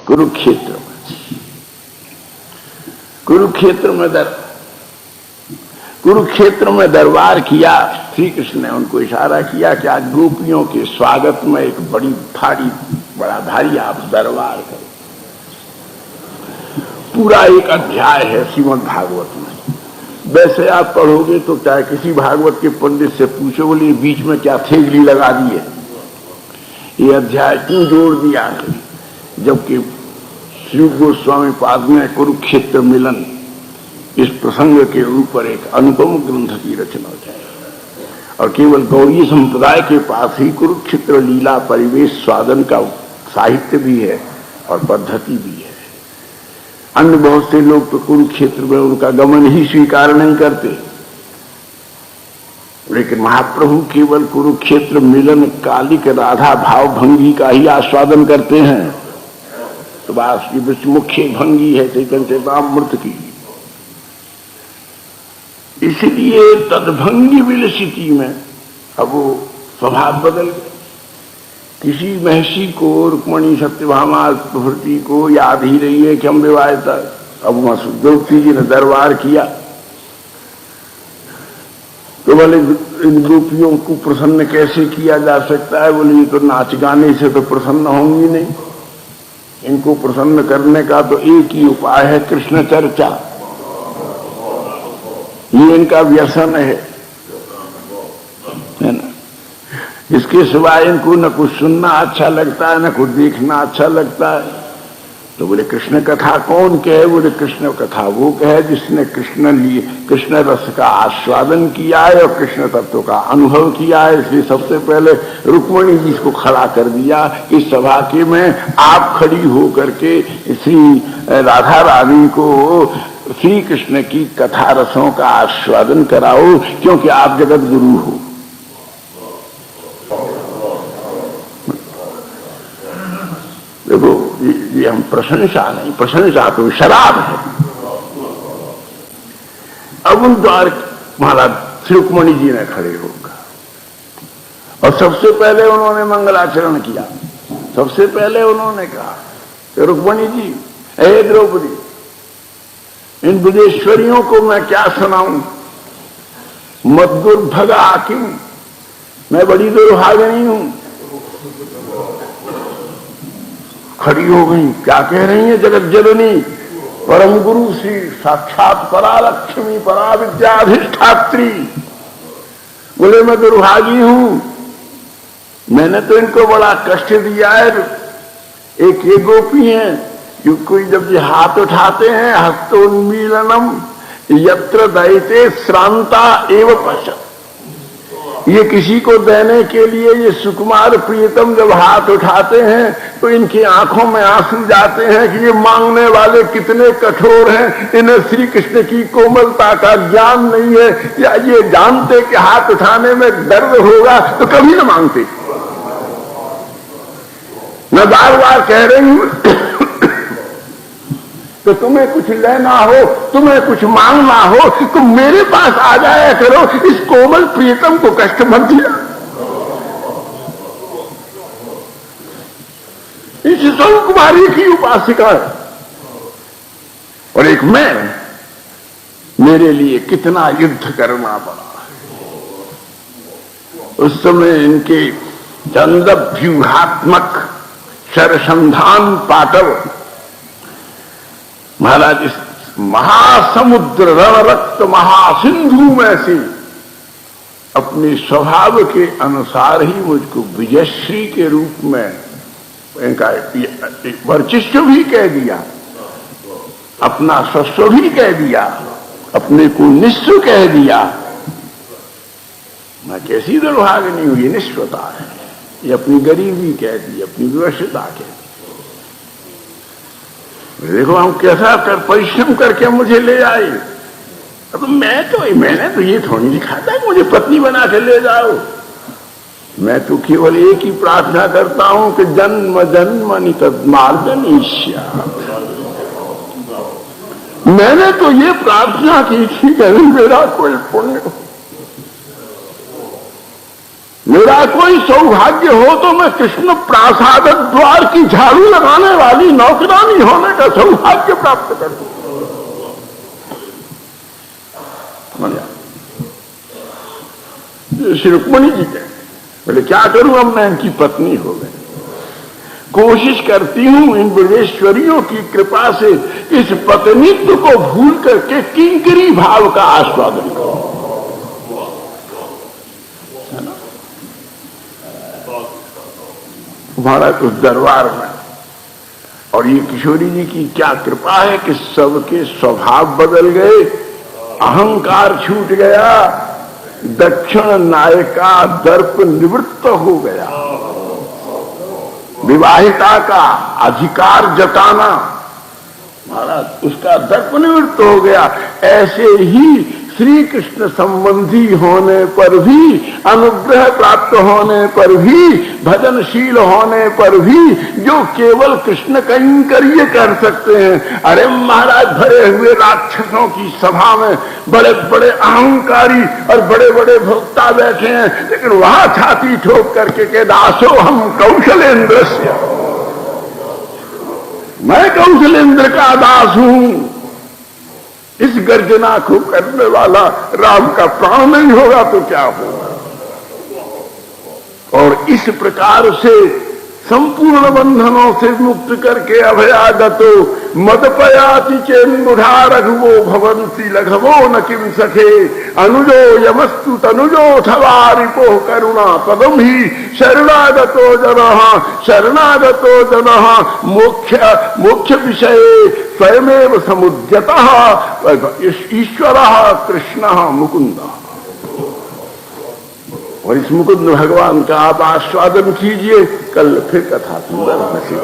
कुरुक्षेत्र में दरबार किया। श्री कृष्ण ने उनको इशारा किया कि आज गोपियों के स्वागत में एक बड़ा भारी आप दरबार करो। पूरा एक अध्याय है श्रीमद् भागवत में। वैसे आप पढ़ोगे तो चाहे किसी भागवत के पंडित से पूछो, बोलिए बीच में क्या थेगली लगा दी है, ये अध्याय क्यों जोड़ दिया है, जबकि श्री गोस्वामी पाद में कुरुक्षेत्र मिलन इस प्रसंग के ऊपर एक अनुपम ग्रंथ की रचना है। और केवल गौड़ी संप्रदाय के पास ही कुरुक्षेत्र लीला परिवेश स्वादन का साहित्य भी है और पद्धति भी है। अन्य बहुत से लोग तो कुरुक्षेत्र में उनका गमन ही स्वीकार नहीं करते, लेकिन महाप्रभु केवल कुरुक्षेत्र मिलन कालिक राधा भाव भंगी का ही आस्वादन करते हैं। तो बात की मुख्य भंगी है चैतन्य चैतामृत की। इसलिए तदभंगी विलसिति में अब वो स्वभाव बदल गया। किसी महर्षि को रुक्मणी सत्यभामा प्रभृति को याद ही रही है कि हम विवाहिता। अब द्रौपदी जी ने दरबार किया तो बोले इन गोपियों को प्रसन्न कैसे किया जा सकता है? बोले ये तो नाच गाने से तो प्रसन्न होंगी नहीं, इनको प्रसन्न करने का तो एक ही उपाय है, कृष्ण चर्चा। ये इनका व्यसन है ना। इसके सिवाय इनको न कुछ सुनना अच्छा लगता है, न कुछ देखना अच्छा लगता है। तो बोले कृष्ण कथा कौन कहे? बोले कृष्ण कथा वो कहे जिसने कृष्ण रस का आस्वादन किया है और कृष्ण तत्व का अनुभव किया है। इसलिए सबसे पहले रुक्मणी जी को खड़ा कर दिया कि सभा के में आप खड़ी हो करके श्री राधा रानी को श्री कृष्ण की कथा रसों का आस्वादन कराओ, क्योंकि आप जगत गुरु हो। देखो ये हम प्रशंसा नहीं, प्रशंसा तो शराब है। अब उन द्वार महाराज श्री रुक्मणी जी ने खड़े होगा और सबसे पहले उन्होंने मंगलाचरण किया। सबसे पहले उन्होंने कहा कि रुक्मणी जी, हे द्रौपदी, इन बुद्धेश्वरियों को मैं क्या सुनाऊं? मत दुर्भगा क्यों, मैं बड़ी दुर्भागिनी हूं। खड़ी हो गई, क्या कह रही है? जगत जननी परम गुरु श्री साक्षात परालक्ष्मी पराविद्याधिष्ठात्री। बोले मैं दुर्भागी हूं, मैंने तो इनको बड़ा कष्ट दिया है। एक ये गोपी है जो कोई जब ये हाथ उठाते हैं हस्तोन्मीलनम यत्र दयते श्रांता एव पश्यत। ये किसी को देने के लिए ये सुकुमार प्रियतम जब हाथ उठाते हैं तो इनकी आंखों में आंसू जाते हैं कि ये मांगने वाले कितने कठोर हैं, इन्हें श्री कृष्ण की कोमलता का ज्ञान नहीं है, या ये जानते कि हाथ उठाने में दर्द होगा तो कभी न मांगते। मैं बार बार कह रही हूं तो तुम्हें कुछ लेना हो, तुम्हें कुछ मांगना हो तो मेरे पास आ जाया करो, इस कोमल प्रियतम को कष्ट मत दिया। इस कुमारी की उपासिका है और एक मैं, मेरे लिए कितना युद्ध करना पड़ा। उस समय इनके चंद्रव्यूहात्मक शरसंधान पाटव महाराज इस महासमुद्र रणरक्त महासिंधु में से अपने स्वभाव के अनुसार ही मुझको विजयश्री के रूप में इनका वर्चस्व भी कह दिया, अपना स्वस्व भी कह दिया, अपने को निस्व कह दिया। मैं कैसी दुर्भागिनी हूं, ये निस्वता है, ये अपनी गरीबी कह दी, अपनी विवशता कह दी। देखो हम कैसा कर परिश्रम करके मुझे ले आए। अब मैंने तो ये थोड़ी लिखा था कि मुझे पत्नी बना के ले जाओ। मैं तो केवल एक ही प्रार्थना करता हूं कि जन्म जन्मनि तन्मार्जनीष्या। मैंने तो ये प्रार्थना की थी कि मेरा कोई पुण्य हो। मेरा कोई सौभाग्य हो तो मैं कृष्ण प्रासाद द्वार की झाड़ू लगाने वाली नौकरानी होने का सौभाग्य प्राप्त कर दूं। श्री रुक्मिणी जी कहते बोले क्या करूं, अब मैं इनकी पत्नी हो गई, कोशिश करती हूं इन ब्रजेश्वरियों की कृपा से इस पत्नीत्व को भूल करके किंकरी भाव का आस्वादन करूं। हमारा कुछ दरबार में, और ये किशोरी जी की क्या कृपा है कि सबके स्वभाव बदल गए, अहंकार छूट गया, दक्षिण नायका दर्प निवृत्त हो गया, विवाहिता का अधिकार जताना महाराज उसका दर्प निवृत्त हो गया। ऐसे ही श्री कृष्ण संबंधी होने पर भी, अनुग्रह प्राप्त होने पर भी, भजनशील होने पर भी जो केवल कृष्ण कैंकर्य कर सकते हैं। अरे महाराज भरे हुए राक्षसों की सभा में बड़े बड़े अहंकारी और बड़े बड़े भोक्ता बैठे हैं, लेकिन वहां छाती ठोक करके के दासो हम कौशलेंद्र से, मैं कौशलेंद्र का दास हूं, इस गर्जना को करने वाला राम का प्राण नहीं होगा तो क्या होगा। और इस प्रकार से संपूर्ण बंधनों से मुक्त करके अभयागतो मदपयाति चेन्बुधा रघुवो भवंती लघवो न किम सखे अनुजो यमस्तु तनुजो थवारिपो करुणा पदम ही शरणागतो जनः मोक्ष विषय स्वयमेव समुद्यतः ईश्वरः कृष्णः मुकुंदः। और इस मुकुंद भगवान का आप आस्वादन कीजिए। कल फिर कथा सुंदर नसीब।